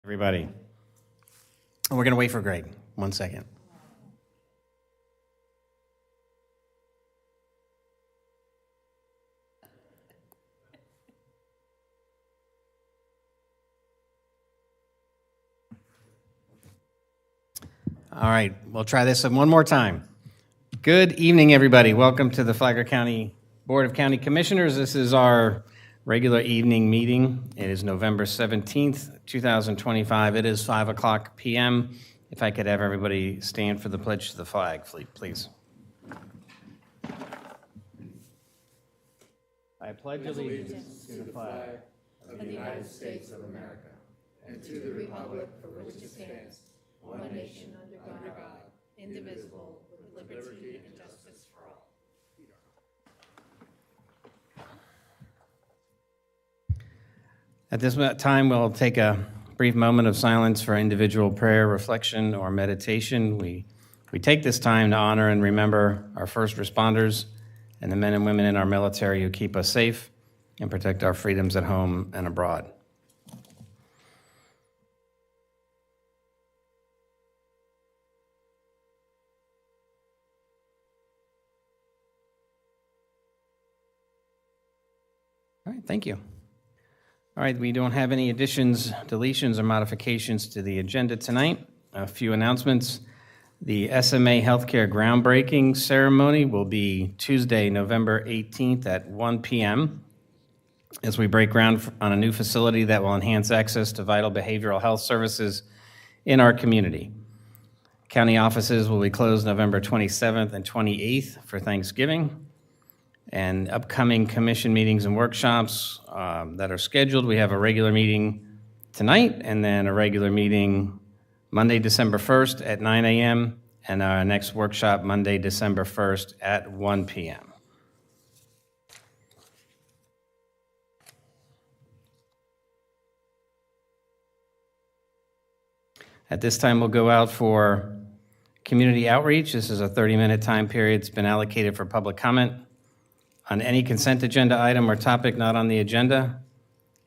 Everybody. We're going to wait for Greg. 1 second. All right, we'll try this one more time. Good evening, everybody. Welcome to the Flagler County Board of County Commissioners. This is our regular evening meeting. It is November 17th, 2025. It is 5 o'clock p.m. If I could have everybody stand for the pledge to the flag, please. I pledge allegiance to the flag of the United States of America and to the republic for which it stands, one nation under God, indivisible, with liberty and justice for all. At this time, we'll take a brief moment of silence for individual prayer, reflection, or meditation. We take this time to honor and remember our first responders and the men and women in our military who keep us safe and protect our freedoms at home and abroad. All right, thank you. All right, we don't have any additions, deletions, or modifications to the agenda tonight. A few announcements. The SMA Healthcare groundbreaking ceremony will be Tuesday, November 18th at 1 p.m. as we break ground on a new facility that will enhance access to vital behavioral health services in our community. County offices will be closed November 27th and 28th for Thanksgiving. And upcoming commission meetings and workshops that are scheduled. We have a regular meeting tonight and then a regular meeting Monday, December 1st at 9 a.m. and our next workshop Monday, December 1st at 1 p.m. At this time, we'll go out for community outreach. This is a 30-minute time period. It's been allocated for public comment on any consent agenda item or topic not on the agenda.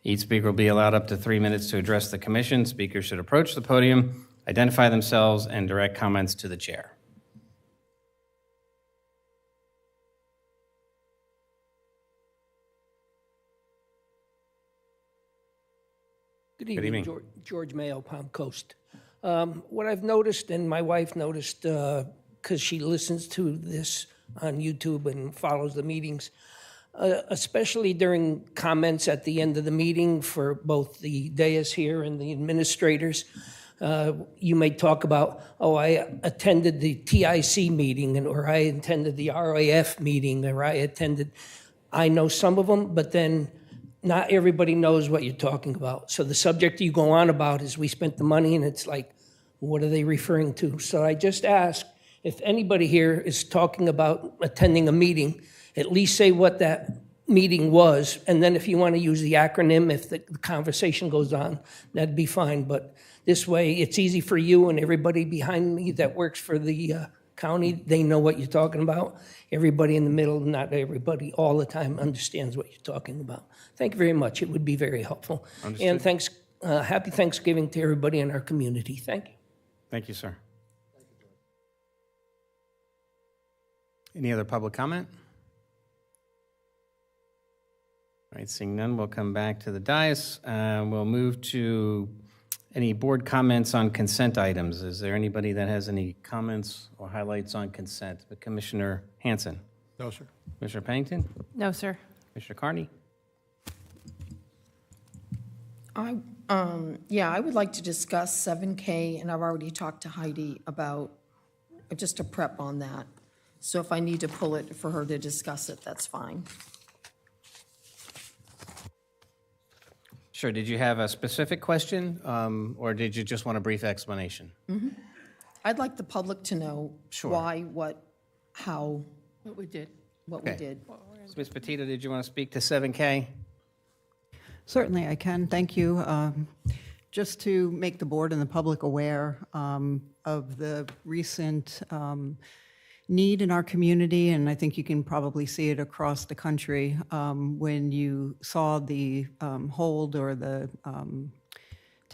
Each speaker will be allowed up to 3 minutes to address the commission. Speakers should approach the podium, identify themselves, and direct comments to the chair. Good evening. George Mayo, Palm Coast. What I've noticed, and my wife noticed, because she listens to this on YouTube and follows the meetings, especially during comments at the end of the meeting for both the dais here and the administrators. You may talk about, I attended the TIC meeting, or I attended the RAF meeting, or I know some of them, but then not everybody knows what you're talking about. So the subject you go on about is we spent the money, and it's like, what are they referring to? So I just ask, if anybody here is talking about attending a meeting, at least say what that meeting was, and then if you want to use the acronym, if the conversation goes on, that'd be fine. But this way, it's easy for you and everybody behind me that works for the county. They know what you're talking about. Everybody in the middle, not everybody all the time understands what you're talking about. Thank you very much. It would be very helpful. Understood. And happy Thanksgiving to everybody in our community. Thank you. Thank you, sir. Any other public comment? All right, seeing none, we'll come back to the dais. We'll move to any board comments on consent items. Is there anybody that has any comments or highlights on consent? Commissioner Hanson? No, sir. Commissioner Pennington? No, sir. Commissioner Carney? I would like to discuss 7K, and I've already talked to Heidi about just a prep on that. So if I need to pull it for her to discuss it, that's fine. Sure. Did you have a specific question, or did you just want a brief explanation? I'd like the public to know Sure. why, what, how, What we did. what Okay. we did. So, Ms. Petito, did you want to speak to 7K? Certainly, I can. Thank you. Just to make the board and the public aware of the recent need in our community, and I think you can probably see it across the country, when you saw the hold or the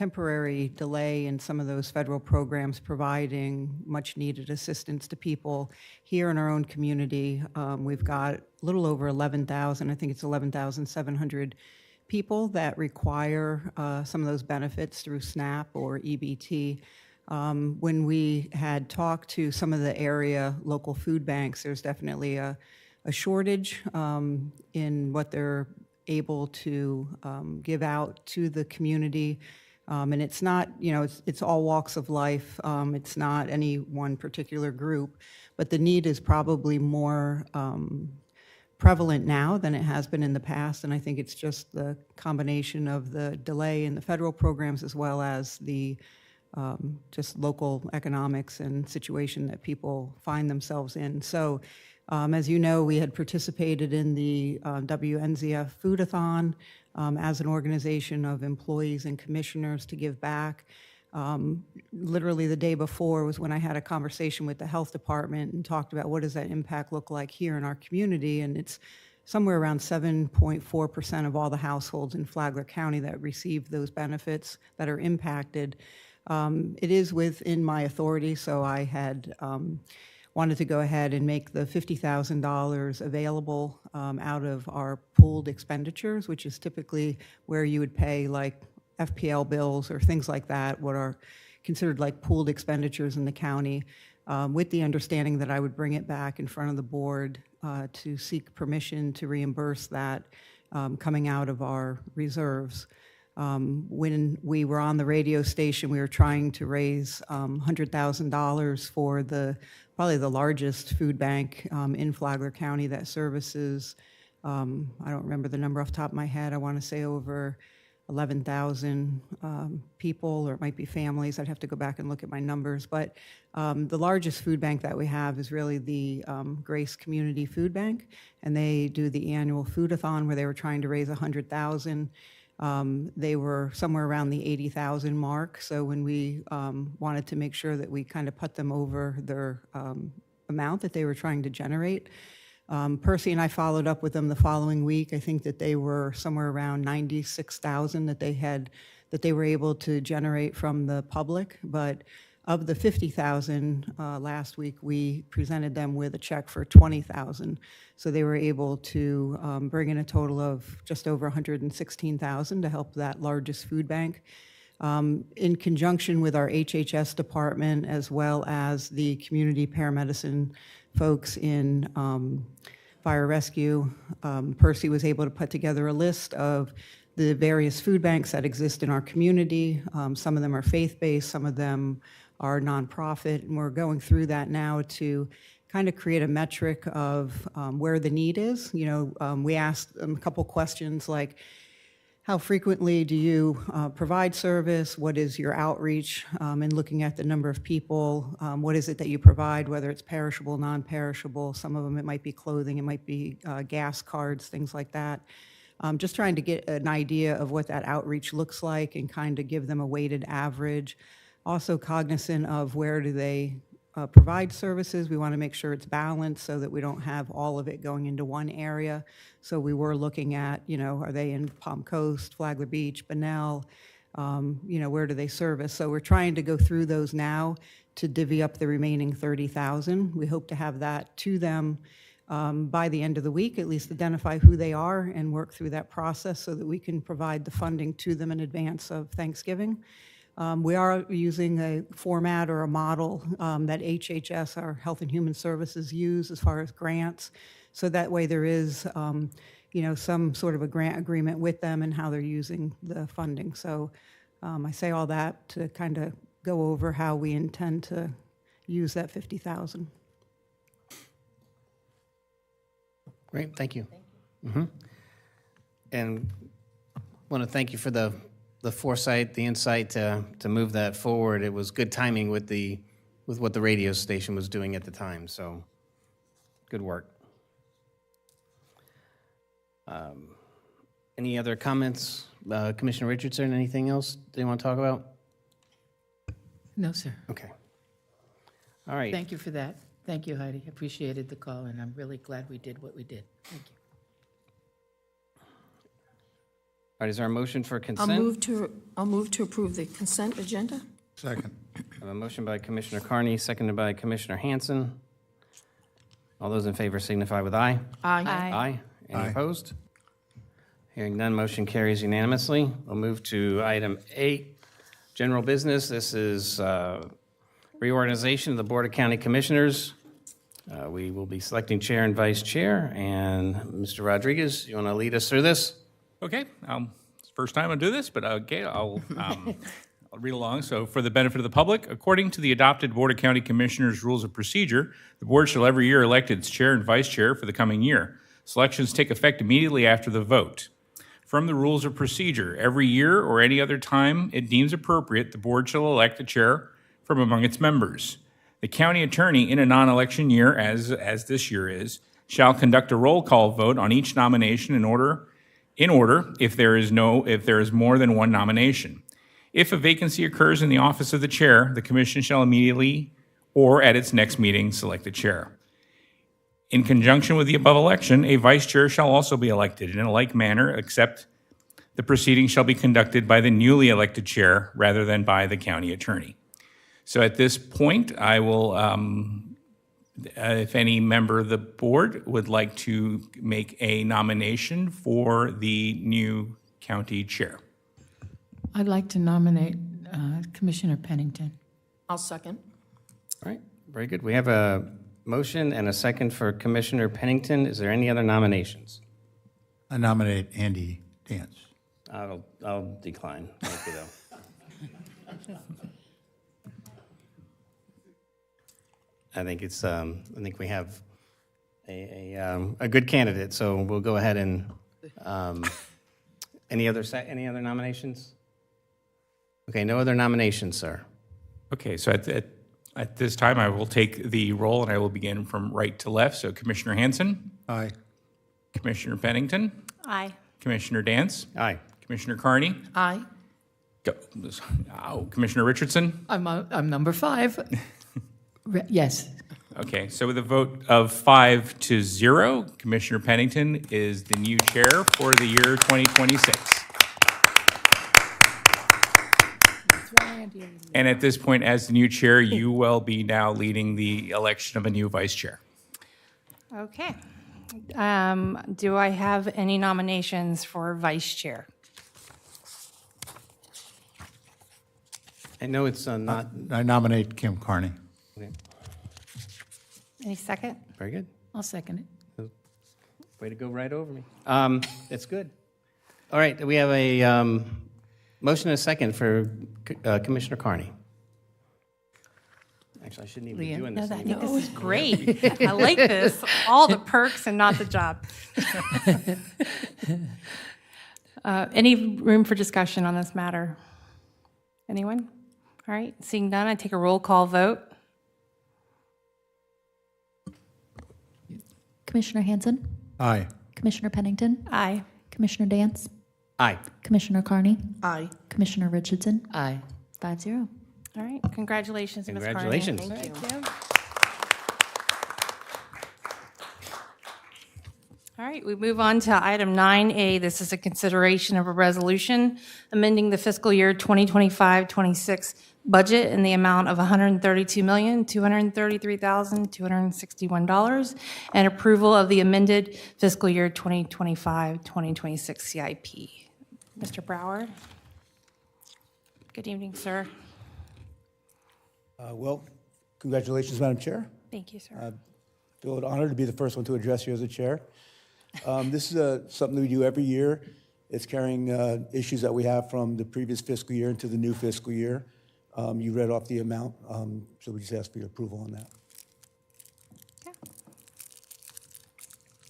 temporary delay in some of those federal programs providing much-needed assistance to people here in our own community. We've got a little over 11,000, I think it's 11,700 people that require some of those benefits through SNAP or EBT. When we had talked to some of the area local food banks, there's definitely a shortage in what they're able to give out to the community. And it's not, it's all walks of life. It's not any one particular group, but the need is probably more prevalent now than it has been in the past. And I think it's just the combination of the delay in the federal programs as well as the just local economics and situation that people find themselves in. So as you know, we had participated in the WNZF Foodathon as an organization of employees and commissioners to give back. Literally the day before was when I had a conversation with the health department and talked about what does that impact look like here in our community, and it's somewhere around 7.4% of all the households in Flagler County that receive those benefits that are impacted. It is within my authority, so I had wanted to go ahead and make the $50,000 available out of our pooled expenditures, which is typically where you would pay like FPL bills or things like that, what are considered like pooled expenditures in the county, with the understanding that I would bring it back in front of the board to seek permission to reimburse that coming out of our reserves. When we were on the radio station, we were trying to raise $100,000 for probably the largest food bank in Flagler County that services, I don't remember the number off the top of my head, I want to say over 11,000 people, or it might be families. I'd have to go back and look at my numbers. But the largest food bank that we have is really the Grace Community Food Bank, and they do the annual Foodathon where they were trying to raise $100,000. They were somewhere around the 80,000 mark. So when we wanted to make sure that we kind of put them over their amount that they were trying to generate, Percy and I followed up with them the following week. I think that they were somewhere around 96,000 that they were able to generate from the public. But of the 50,000 last week, we presented them with a check for 20,000. So they were able to bring in a total of just over 116,000 to help that largest food bank. In conjunction with our HHS department, as well as the community paramedicine folks in fire rescue, Percy was able to put together a list of the various food banks that exist in our community. Some of them are faith-based, some of them are nonprofit, and we're going through that now to kind of create a metric of where the need is. We asked a couple questions like, how frequently do you provide service? What is your outreach? And looking at the number of people, what is it that you provide, whether it's perishable, non-perishable. Some of them, it might be clothing, it might be gas cards, things like that. Just trying to get an idea of what that outreach looks like and kind of give them a weighted average. Also cognizant of where do they provide services. We want to make sure it's balanced so that we don't have all of it going into one area. So we were looking at, are they in Palm Coast, Flagler Beach, Bunnell, where do they service? So we're trying to go through those now to divvy up the remaining 30,000. We hope to have that to them by the end of the week, at least identify who they are and work through that process so that we can provide the funding to them in advance of Thanksgiving. We are using a format or a model that HHS, our Health and Human Services, use as far as grants. So that way there is, some sort of a grant agreement with them and how they're using the funding. So I say all that to kind of go over how we intend to use that 50,000. Great, thank you. And want to thank you for the foresight, the insight to move that forward. It was good timing with what the radio station was doing at the time, so good work. Any other comments? Commissioner Richardson, anything else you want to talk about? No, sir. Okay. All right. Thank you for that. Thank you, Heidi. Appreciated the call, and I'm really glad we did what we did. Thank you. right, is there a motion for I'll consent? move to approve the consent agenda. Second. I have a motion by Commissioner Carney, seconded by Commissioner Hanson. All those in favor signify with aye. Aye. Aye. Any Aye. opposed? Hearing none, motion carries unanimously. We'll move to item 8, general business. This is reorganization of the Board of County Commissioners. We will be selecting chair and vice chair. And Mr. Rodriguez, you want to lead us through this? Okay, it's the first time I do this, but okay, I'll read along. So for the benefit of the public, according to the adopted Board of County Commissioners Rules of Procedure, the board shall every year elect its chair and vice chair for the coming year. Selections take effect immediately after the vote. From the Rules of Procedure, every year or any other time it deems appropriate, the board shall elect a chair from among its members. The county attorney in a non-election year, as this year is, shall conduct a roll call vote on each nomination in order if there is more than one nomination. If a vacancy occurs in the office of the chair, the commission shall immediately or at its next meeting select a chair. In conjunction with the above election, a vice chair shall also be elected in a like manner, except the proceeding shall be conducted by the newly elected chair rather than by the county attorney. So at this point, I will, if any member of the board would like to make a nomination for the new county chair. I'd like to nominate Commissioner Pennington. I'll second. All right, very good. We have a motion and a second for Commissioner Pennington. Is there any other nominations? I nominate Andy Dance. I'll decline. Thank you, though. I think we have a good candidate, so we'll go ahead and, any other nominations? Okay, no other nominations, sir. Okay, so at this time, I will take the roll, and I will begin from right to left. So Commissioner Hanson, Aye. Commissioner Pennington, Aye. Commissioner Dance, Aye. Commissioner Carney, Aye. Commissioner Richardson. I'm number 5. Yes. Okay, so with a vote of 5-0, Commissioner Pennington is the new chair for the year 2026. And at this point, as the new chair, you will be now leading the election of a new vice chair. Okay. Do I have any nominations for vice chair? I know it's not, I nominate Kim Carney. Any second? very good. I'll second it. Way to go right over me. That's good. All right, we have a motion and a second for Commissioner Carney. Actually, I shouldn't even be doing No, this I anymore. think this is great. I like this. All the perks and not the job. Any room for discussion on this matter? Anyone? All right, seeing none, I take a roll call vote. Commissioner Hanson, Aye. Commissioner Pennington, Aye. Commissioner Dance, Aye. Commissioner Carney, Aye. Commissioner Richardson, Aye. 5-0. All right, congratulations, Ms. Carney. Congratulations. Thank you. All right, we move on to item 9A. This is a consideration of a resolution amending the fiscal year 2025-26 budget in the amount of $132,233,261 and approval of the amended fiscal year 2025-2026 CIP. Mr. Brower? Good evening, sir. Well, congratulations, Madam Chair. Thank you, sir. I feel honored to be the first one to address you as a chair. This is something we do every year. It's carrying issues that we have from the previous fiscal year into the new fiscal year. You read off the amount, so we just ask for your approval on that.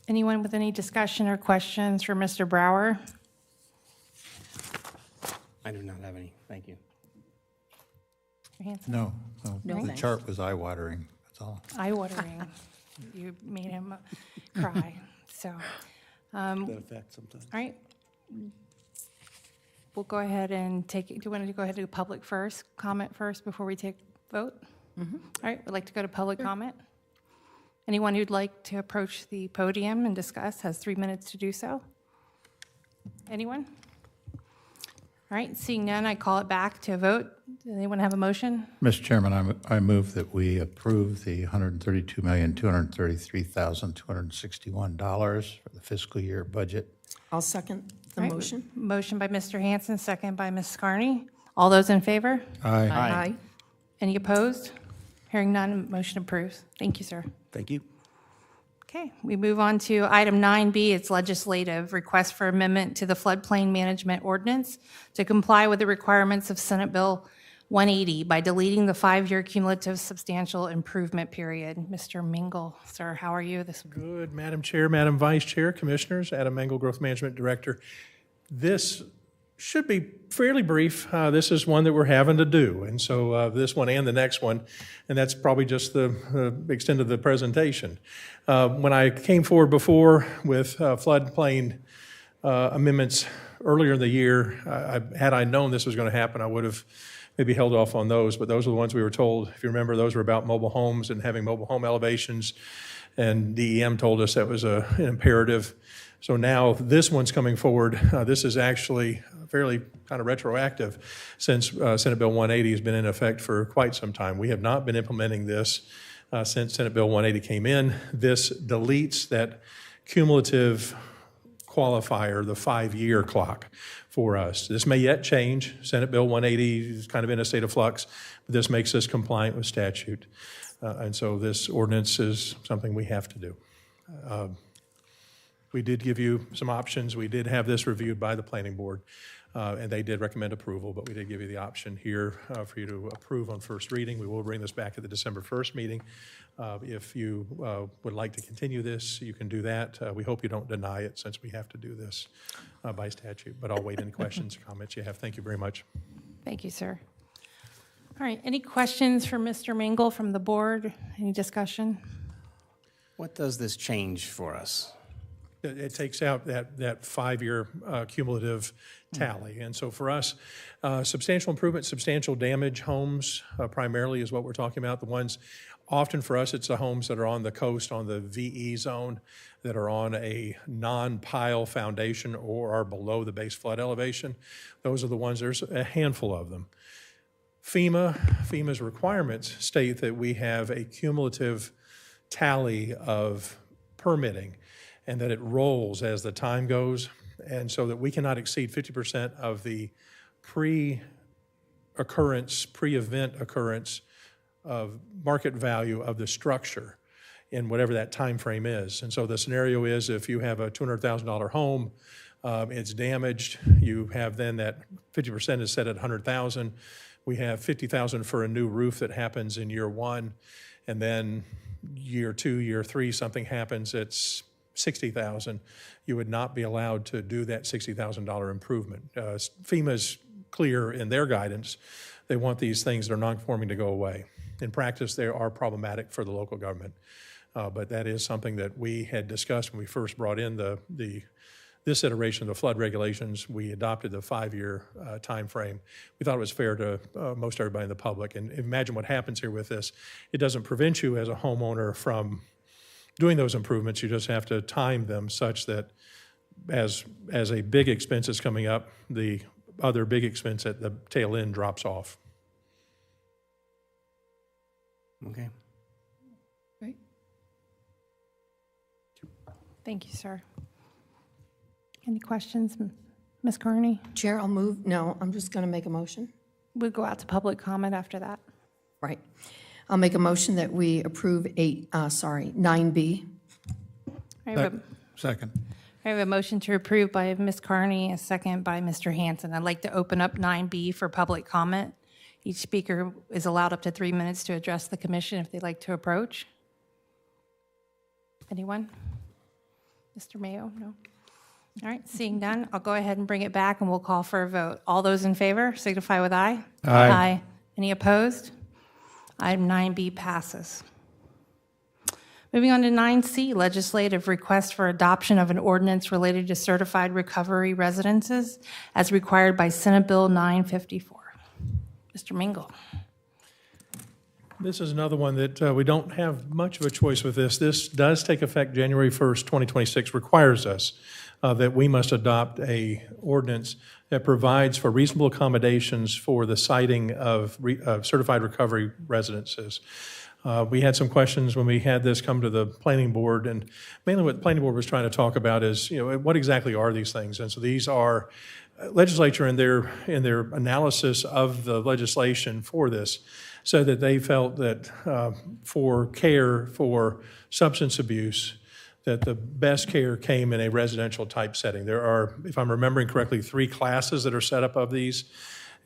Anyone with any discussion or questions for Mr. Brower? I do not have any. Thank you. Mr. Hanson? No, No, the thanks. chart was eye-watering, that's all. Eye-watering. You made him cry, so. To that effect sometimes. All right. We'll go ahead and take, do you want to go ahead and do public first, comment first before we take vote? All right, we'd like to go to public comment. Anyone who'd like to approach the podium and discuss has 3 minutes to do so. Anyone? All right, seeing none, I call it back to a vote. Does anyone have a motion? Mr. Chairman, I move that we approve the $132,233,261 for the fiscal year budget. I'll second the All right, motion. Motion by Mr. Hanson, second by Ms. Carney. All those in favor? Aye. Aye. Any opposed? Hearing none, motion approves. Thank you, sir. Thank you. Okay, we move on to item 9B. It's legislative, request for amendment to the floodplain management ordinance to comply with the requirements of Senate Bill 180 by deleting the 5-year cumulative substantial improvement period. Mr. Mingle, sir, how are you this week? Good, Madam Chair, Madam Vice Chair, Commissioners, Adam Mengel, Growth Management Director. This should be fairly brief. This is one that we're having to do, and so this one and the next one, and that's probably just the extent of the presentation. When I came forward before with floodplain amendments earlier in the year, had I known this was going to happen, I would have maybe held off on those, but those are the ones we were told. If you remember, those were about mobile homes and having mobile home elevations, and DEM told us that was an imperative. So now this one's coming forward. This is actually fairly kind of retroactive since Senate Bill 180 has been in effect for quite some time. We have not been implementing this since Senate Bill 180 came in. This deletes that cumulative qualifier, the 5-year clock for us. This may yet change. Senate Bill 180 is kind of in a state of flux, but this makes us compliant with statute. And so this ordinance is something we have to do. We did give you some options. We did have this reviewed by the planning board, and they did recommend approval, but we did give you the option here for you to approve on first reading. We will bring this back at the December 1st meeting. If you would like to continue this, you can do that. We hope you don't deny it since we have to do this by statute, but I'll wait any questions or comments you have. Thank you very much. Thank you, sir. All right, any questions for Mr. Mingle from the board? Any discussion? What does this change for us? It takes out that 5-year cumulative tally. And so for us, substantial improvement, substantial damage homes primarily is what we're talking about. The ones, often for us, it's the homes that are on the coast, on the VE zone, that are on a non-pile foundation or are below the base flood elevation. Those are the ones, there's a handful of them. FEMA's requirements state that we have a cumulative tally of permitting and that it rolls as the time goes, and so that we cannot exceed 50% of the pre-event occurrence of market value of the structure in whatever that time frame is. And so the scenario is if you have a $200,000 home, it's damaged, you have then that 50% is set at $100,000. We have $50,000 for a new roof that happens in year 1, and then year 2, year 3, something happens, it's $60,000, you would not be allowed to do that $60,000 improvement. FEMA's clear in their guidance. They want these things that are non-conforming to go away. In practice, they are problematic for the local government. But that is something that we had discussed when we first brought in this iteration of the flood regulations. We adopted the 5-year time frame. We thought it was fair to most everybody in the public. And imagine what happens here with this. It doesn't prevent you as a homeowner from doing those improvements. You just have to time them such that as a big expense is coming up, the other big expense at the tail end drops off. Okay. Right. Thank you, sir. Any questions, Ms. Carney? Chair, I'll move. No, I'm just going to make a motion. We'll go out to public comment after that. Right. I'll make a motion that we approve 9B. I have Second. a motion to approve by Ms. Carney, a second by Mr. Hanson. I'd like to open up 9B for public comment. Each speaker is allowed up to 3 minutes to address the commission if they'd like to approach. Anyone? Mr. Mayo? No? All right, seeing none, I'll go ahead and bring it back and we'll call for a vote. All those in favor signify with aye. Aye. Any opposed? Item 9B passes. Moving on to 9C, legislative request for adoption of an ordinance related to certified recovery residences as required by Senate Bill 954. Mr. Mingle. This is another one that we don't have much of a choice with this. This does take effect January 1st, 2026, requires us that we must adopt a ordinance that provides for reasonable accommodations for the siting of certified recovery residences. We had some questions when we had this come to the planning board, and mainly what the planning board was trying to talk about is, what exactly are these things? And so these are legislature in their analysis of the legislation for this said that they felt that for care for substance abuse, that the best care came in a residential type setting. There are, if I'm remembering correctly, 3 classes that are set up of these,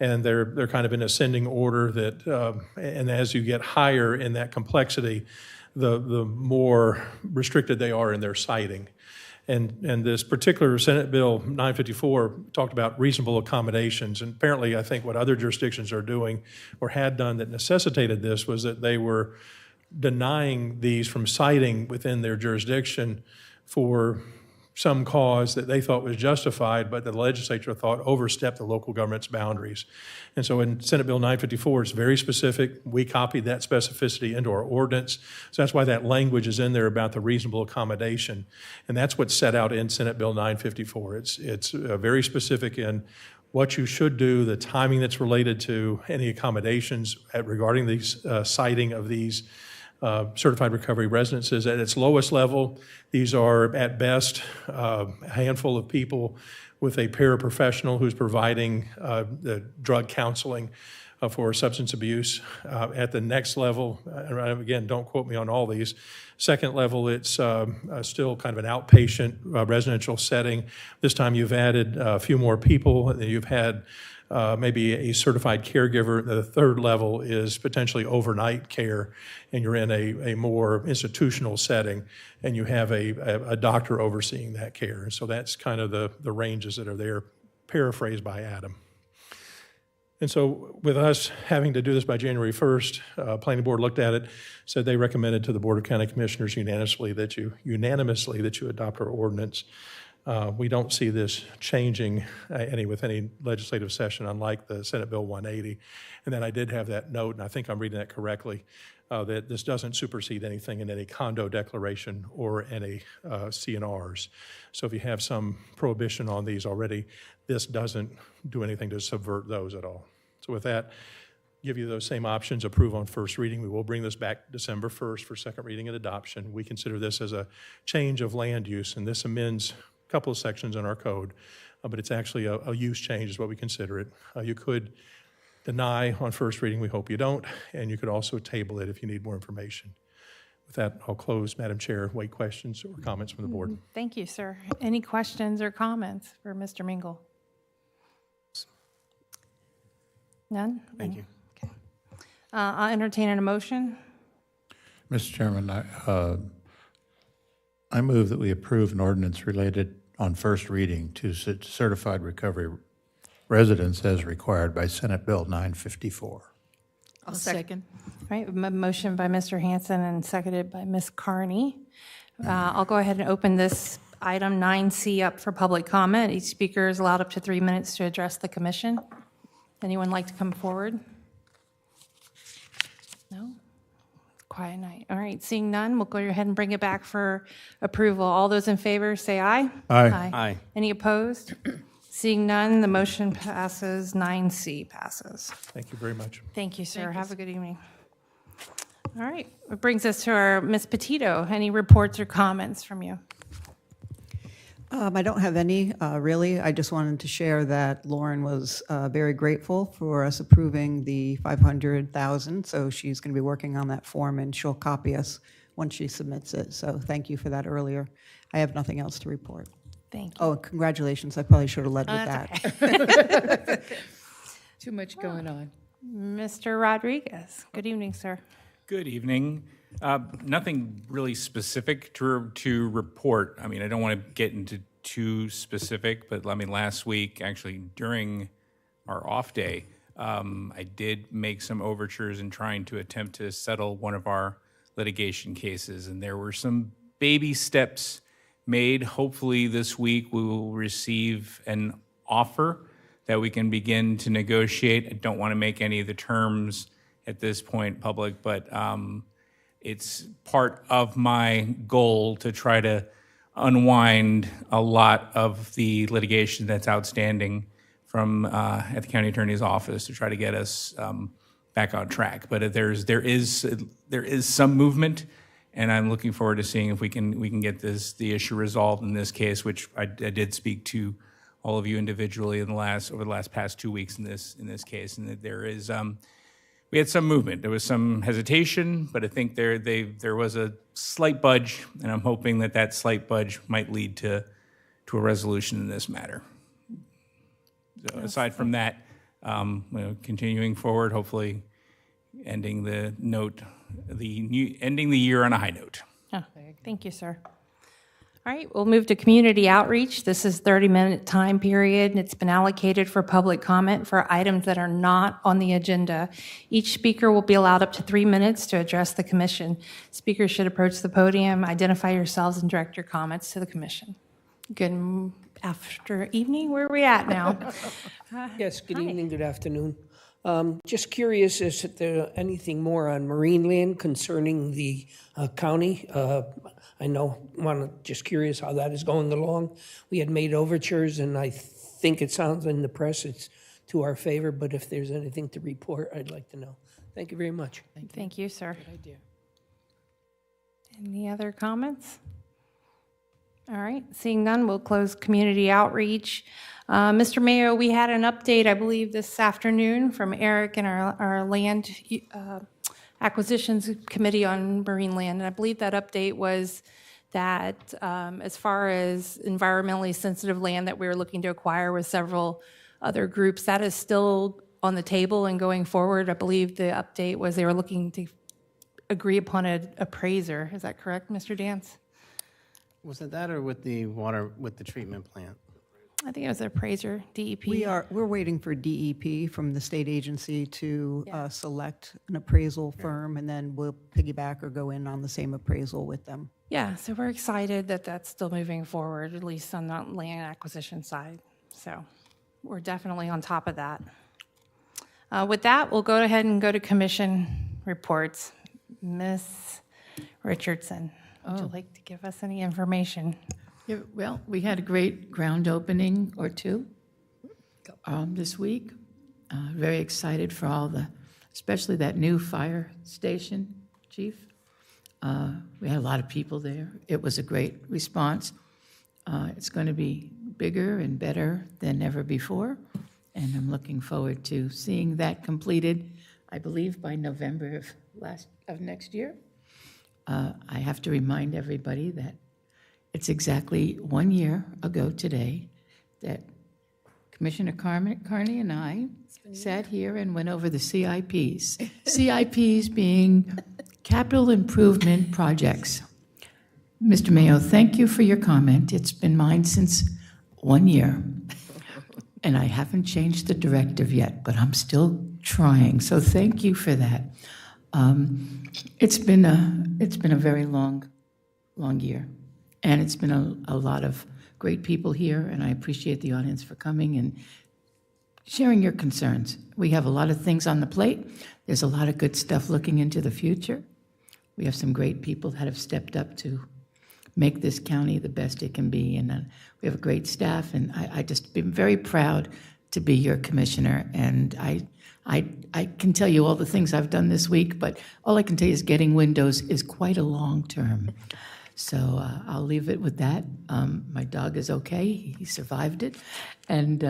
and they're kind of in ascending order that, and as you get higher in that complexity, the more restricted they are in their siting. And this particular Senate Bill 954 talked about reasonable accommodations. And apparently, I think what other jurisdictions are doing or had done that necessitated this was that they were denying these from siting within their jurisdiction for some cause that they thought was justified, but the legislature thought overstepped the local government's boundaries. And so in Senate Bill 954, it's very specific. We copied that specificity into our ordinance. So that's why that language is in there about the reasonable accommodation. And that's what's set out in Senate Bill 954. It's very specific in what you should do, the timing that's related to any accommodations regarding these siting of these certified recovery residences. At its lowest level, these are at best a handful of people with a paraprofessional who's providing the drug counseling for substance abuse. At the next level, again, don't quote me on all these, second level, it's still kind of an outpatient residential setting. This time you've added a few more people. You've had maybe a certified caregiver. The third level is potentially overnight care, and you're in a more institutional setting, and you have a doctor overseeing that care. And so that's kind of the ranges that are there, paraphrased by Adam. And so with us having to do this by January 1st, Planning Board looked at it, said they recommended to the Board of County Commissioners unanimously that you adopt our ordinance. We don't see this changing with any legislative session, unlike the Senate Bill 180. And then I did have that note, and I think I'm reading that correctly, that this doesn't supersede anything in any condo declaration or any CNRs. So if you have some prohibition on these already, this doesn't do anything to subvert those at all. So with that, give you those same options, approve on first reading. We will bring this back December 1st for second reading and adoption. We consider this as a change of land use, and this amends a couple of sections in our code, but it's actually a use change is what we consider it. You could deny on first reading, we hope you don't, and you could also table it if you need more information. With that, I'll close, Madam Chair, wait questions or comments from the board. Thank you, sir. Any questions or comments for Mr. Mingle? None? Thank you. Okay. I'll entertain a motion. Mr. Chairman, I move that we approve an ordinance related on first reading to certified recovery residents as required by Senate Bill 954. I'll second. All right, motion by Mr. Hanson and seconded by Ms. Carney. I'll go ahead and open this item 9C up for public comment. Each speaker is allowed up to 3 minutes to address the commission. Anyone like to come forward? No? Quiet night. All right, seeing none, we'll go ahead and bring it back for approval. All those in favor, say aye. Aye. Aye. Any opposed? Seeing none, the motion passes. 9C passes. Thank you very much. Thank you, sir. Have a good evening. All right, it brings us to our Ms. Petito. Any reports or comments from you? I don't have any, really. I just wanted to share that Lauren was very grateful for us approving the $500,000, so she's going to be working on that form, and she'll copy us once she submits it. So thank you for that earlier. I have nothing else to report. Thank you. Oh, and congratulations. I probably should have led with that. Too much going on. Mr. Rodriguez, good evening, sir. Good evening. Nothing really specific to report. I mean, I don't want to get into too specific, but I mean, last week, actually, during our off day, I did make some overtures in trying to attempt to settle one of our litigation cases, and there were some baby steps made. Hopefully this week we will receive an offer that we can begin to negotiate. I don't want to make any of the terms at this point public, but it's part of my goal to try to unwind a lot of the litigation that's outstanding from at the county attorney's office to try to get us back on track. But there is some movement, and I'm looking forward to seeing if we can get the issue resolved in this case, which I did speak to all of you individually over the last past 2 weeks in this case, and that there is we had some movement. There was some hesitation, but I think there was a slight budge, and I'm hoping that slight budge might lead to a resolution in this matter. So aside from that, continuing forward, hopefully ending the year on a high note. Oh, thank you, sir. All right, we'll move to community outreach. This is 30-minute time period, and it's been allocated for public comment for items that are not on the agenda. Each speaker will be allowed up to 3 minutes to address the commission. Speakers should approach the podium, identify yourselves, and direct your comments to the commission. Good after evening. Where are we at now? Yes, good evening, good afternoon. Just curious, is there anything more on marine land concerning the county? Just curious how that is going along. We had made overtures, and I think it sounds in the press it's to our favor, but if there's anything to report, I'd like to know. Thank you very much. Thank you, sir. Good idea. Any other comments? All right, seeing none, we'll close community outreach. Mr. Mayo, we had an update, I believe, this afternoon from Eric and our land acquisitions committee on marine land. And I believe that update was that as far as environmentally sensitive land that we were looking to acquire with several other groups, that is still on the table and going forward. I believe the update was they were looking to agree upon an appraiser. Is that correct, Mr. Dance? Was it that or with the water, with the treatment plant? I think it was an appraiser, DEP. We're waiting for DEP from the state agency to select an appraisal firm, and then we'll piggyback or go in on the same appraisal with them. Yeah, so we're excited that that's still moving forward, at least on the land acquisition side. So we're definitely on top of that. With that, we'll go ahead and go to commission reports. Ms. Richardson, would you like to give us any information? Yeah, well, we had a great ground opening or two this week. Very excited for especially that new fire station, Chief. We had a lot of people there. It was a great response. It's going to be bigger and better than ever before, and I'm looking forward to seeing that completed, I believe, by November of next year. I have to remind everybody that it's exactly 1 year ago today that Commissioner Carney and I sat here and went over the CIPs. CIPs being capital improvement projects. Mr. Mayo, thank you for your comment. It's been mine since 1 year. And I haven't changed the directive yet, but I'm still trying. So thank you for that. It's been a very long year. And it's been a lot of great people here, and I appreciate the audience for coming and sharing your concerns. We have a lot of things on the plate. There's a lot of good stuff looking into the future. We have some great people that have stepped up to make this county the best it can be, and we have a great staff, and I just been very proud to be your commissioner, and I can tell you all the things I've done this week, but all I can tell you is getting windows is quite a long term. So I'll leave it with that. My dog is okay. He survived it. And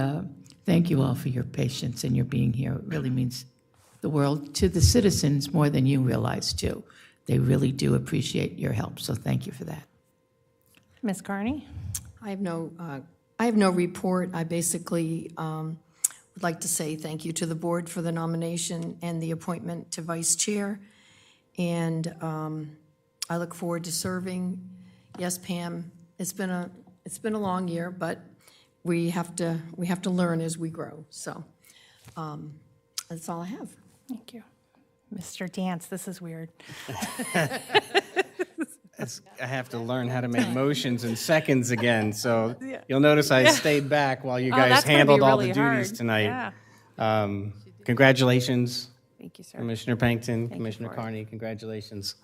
thank you all for your patience and your being here. It really means the world to the citizens more than you realize, too. They really do appreciate your help, so thank you for that. Ms. Carney? I have no report. I basically would like to say thank you to the board for the nomination and the appointment to vice chair. And I look forward to serving. Yes, Pam, it's been a long year, but we have to learn as we grow. So that's all I have. Thank you. Mr. Dance, this is weird. I have to learn how to make motions in seconds again, so you'll notice I stayed back while you guys handled all the duties tonight. Yeah. Congratulations, Thank you, sir. Commissioner Pennington, Thank you Commissioner for it. Carney, congratulations.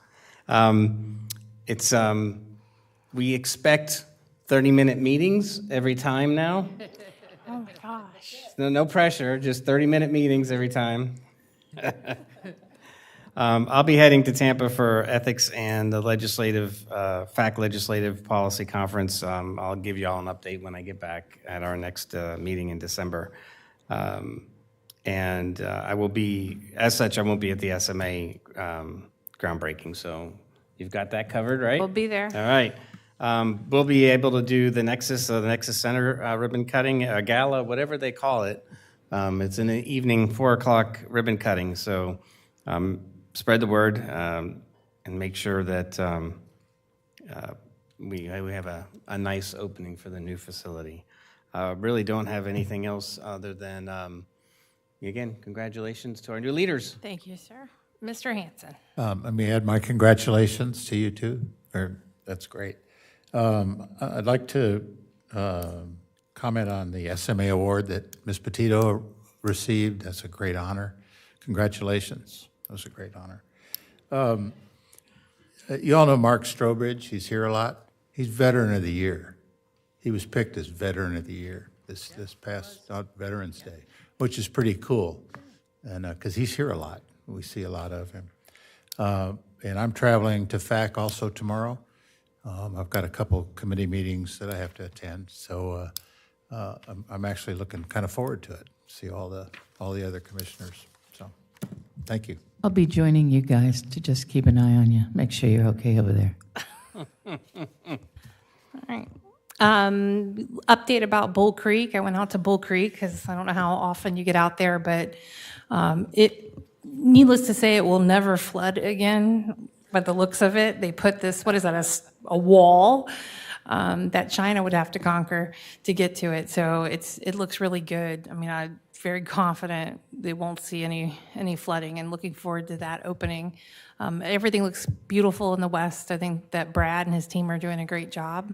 We expect 30-minute meetings every time now. Oh, my gosh. No pressure, just 30-minute meetings every time. I'll be heading to Tampa for ethics and the FAC Legislative Policy Conference. I'll give you all an update when I get back at our next meeting in December. And I will be, as such, I won't be at the SMA groundbreaking, so you've got that covered, right? We'll be there. All right. We'll be able to do the Nexus Center ribbon cutting, gala, whatever they call it. It's in the evening, 4 o'clock ribbon cutting. So spread the word and make sure that we have a nice opening for the new facility. Really don't have anything else other than, again, congratulations to our new leaders. Thank you, sir. Mr. Hanson. Let me add my congratulations to you too. That's great. I'd like to comment on the SMA award that Ms. Petito received. That's a great honor. Congratulations. That was a great honor. You all know Mark Strobridge. He's here a lot. He's Veteran of the Year. He was picked as Veteran of the Year this past Veterans Day, which is pretty cool, and because he's here a lot. We see a lot of him. And I'm traveling to FAC also tomorrow. I've got a couple committee meetings that I have to attend, so I'm actually looking kind of forward to it. See all the other commissioners. So, thank you. I'll be joining you guys to just keep an eye on you, make sure you're okay over there. All right. Update about Bull Creek. I went out to Bull Creek because I don't know how often you get out there, but needless to say, it will never flood again. By the looks of it, they put this, what is that, a wall that China would have to conquer to get to it. So it looks really good. I mean, I'm very confident they won't see any flooding, and looking forward to that opening. Everything looks beautiful in the west. I think that Brad and his team are doing a great job.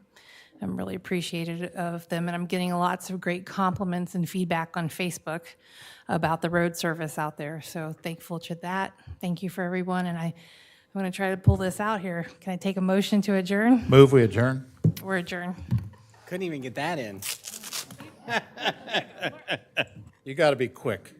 I'm really appreciative of them, and I'm getting lots of great compliments and feedback on Facebook about the road service out there. So thankful to that. Thank you for everyone, and I'm going to try to pull this out here. Can I take a motion to adjourn? Move we adjourn. We're adjourned. Couldn't even get that in. You got to be quick.